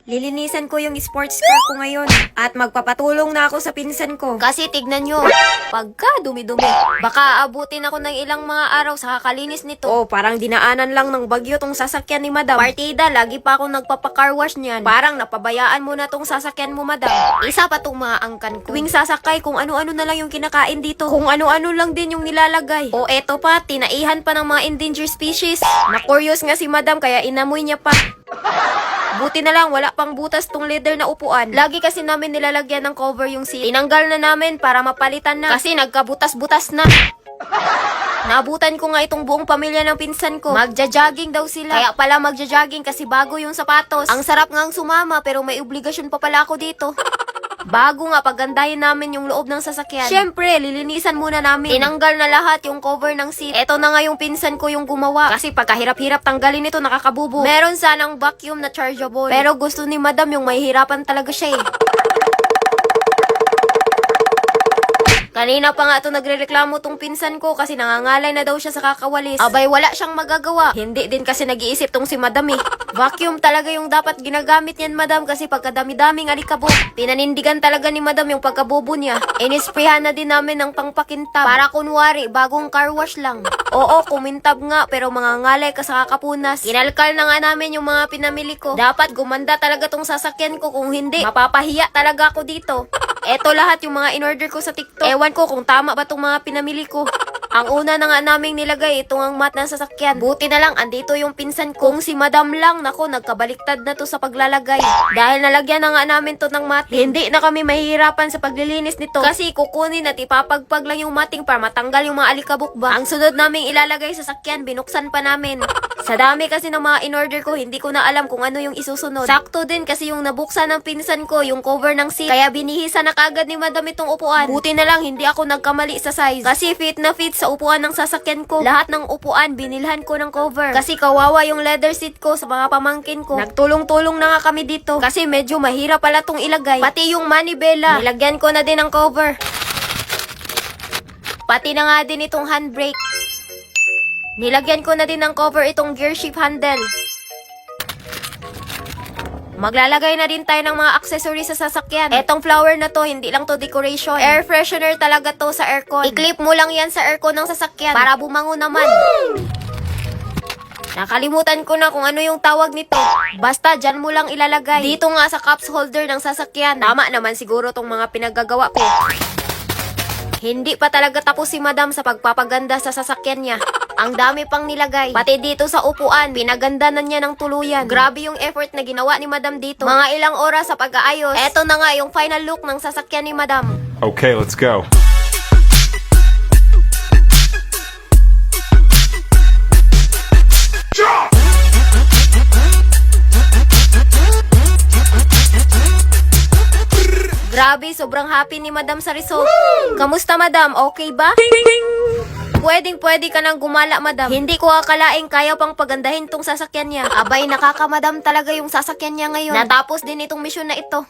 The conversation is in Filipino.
Lilinisan ko yung sports car ko ngayon at magpapatulong na ako sa pinsan ko. Kasi tignan nyo, pagka dumi-dumi, baka abutin ako ng ilang mga araw sa kakalinis nito. Oh, parang dinaanan lang ng bagyo tong sasakyan ni madam. Partida, lagi pa ako nagpapa-car wash niyan. Parang napabayaan mo na tong sasakyan mo, madam. Isa pa tong mga angkan ko. Tuwing sasakay, kung ano-ano na lang yung kinakain dito. Kung ano-ano lang din yung nilalagay. O eto pa, tinaihan pa ng mga endangered species. Na-curious nga si madam kaya inamoy niya pa. Buti na lang, wala pang butas tong leather na upuan. Lagi kasi namin nilalagyan ng cover yung seat. Tinanggal na namin para mapalitan na. Kasi nagkabutas-butas na. Naabutan ko nga itong buong pamilya ng pinsan ko. Magja-jogging daw sila. Kaya pala magja-jogging kasi bago yung sapatos. Ang sarap ngang sumama pero may obligasyon pa pala ako dito. Bago nga pagandahin namin yung loob ng sasakyan. Syempre, lilinisan muna namin. Tinanggal na lahat yung cover ng seat. Eto na nga yung pinsan ko yung gumawa. Kasi pagkahirap-hirap tanggalin ito, nakakabubo. Meron sanang vacuum na chargeable. Pero gusto ni madam yung mahihirapan talaga siya eh. Kanina pa nga ito nagrereklamo tong pinsan ko kasi nangangalay na daw siya sa kakawalis. Abay, wala siyang magagawa. Hindi din kasi nag-iisip tong si madam eh. Vacuum talaga yung dapat ginagamit niyan, madam, kasi pagkadami-daming alikabok. Pinanindigan talaga ni madam yung pagkabobo niya. Inisprehan na din namin ng pangpakintab. Para kunwari, bagong car wash lang. Oo, kumintab nga, pero mangangalay ka sa kakapunas. Kinalkal na nga namin yung mga pinamili ko. Dapat gumanda talaga tong sasakyan ko, kung hindi, mapapahiya talaga ako dito. Eto lahat yung mga in-order ko sa TikTok. Ewan ko kung tama ba tong mga pinamili ko. Ang una na nga naming nilagay, itong ang mat ng sasakyan. Buti na lang, andito yung pinsan ko. Kung si madam lang, nako, nagkabaliktad na to sa paglalagay. Dahil nalagyan na nga namin to ng mating. Hindi na kami mahihirapan sa paglilinis nito. Kasi kukunin at ipapagpag lang yung mating para matanggal yung mga alikabok ba. Ang sunod naming ilalagay sa sasakyan, binuksan pa namin. Sa dami kasi ng mga in-order ko, hindi ko na alam kung ano yung isusunod. Sakto din kasi yung nabuksan ng pinsan ko, yung cover ng seat. Kaya binihisa na kagad ni madam itong upuan. Buti na lang, hindi ako nagkamali sa size. Kasi fit na fit sa upuan ng sasakyan ko. Lahat ng upuan, binilhan ko ng cover. Kasi kawawa yung leather seat ko sa mga pamangkin ko. Nagtulong-tulong na nga kami dito. Kasi medyo mahirap pala tong ilagay. Pati yung manibela, nilagyan ko na din ng cover. Pati na nga din itong handbrake. Nilagyan ko na din ng cover itong gear shift handle. Maglalagay na din tayo ng mga accessories sa sasakyan. Etong flower na to, hindi lang to decoration. Air freshener talaga to sa aircon. I-clip mo lang yan sa aircon ng sasakyan para bumango naman. Nakalimutan ko na kung ano yung tawag nito. Basta dyan mo lang ilalagay. Dito nga sa cups holder ng sasakyan. Tama naman siguro tong mga pinaggagawa ko. Hindi pa talaga tapos si madam sa pagpapaganda sa sasakyan niya. Ang dami pang nilagay. Pati dito sa upuan, pinaganda na niya ng tuluyan. Grabe yung effort na ginawa ni madam dito. Mga ilang oras sa pag-aayos. Eto na nga yung final look ng sasakyan ni madam. Okay, let's go. Grabe, sobrang happy ni madam sa result. Kamusta madam? Okay ba? Pwedeng-pwede ka nang gumala, madam. Hindi ko akalaing kaya pang pagandahin tong sasakyan niya. Abay, nakakamadam talaga yung sasakyan niya ngayon. Natapos din itong misyon na ito.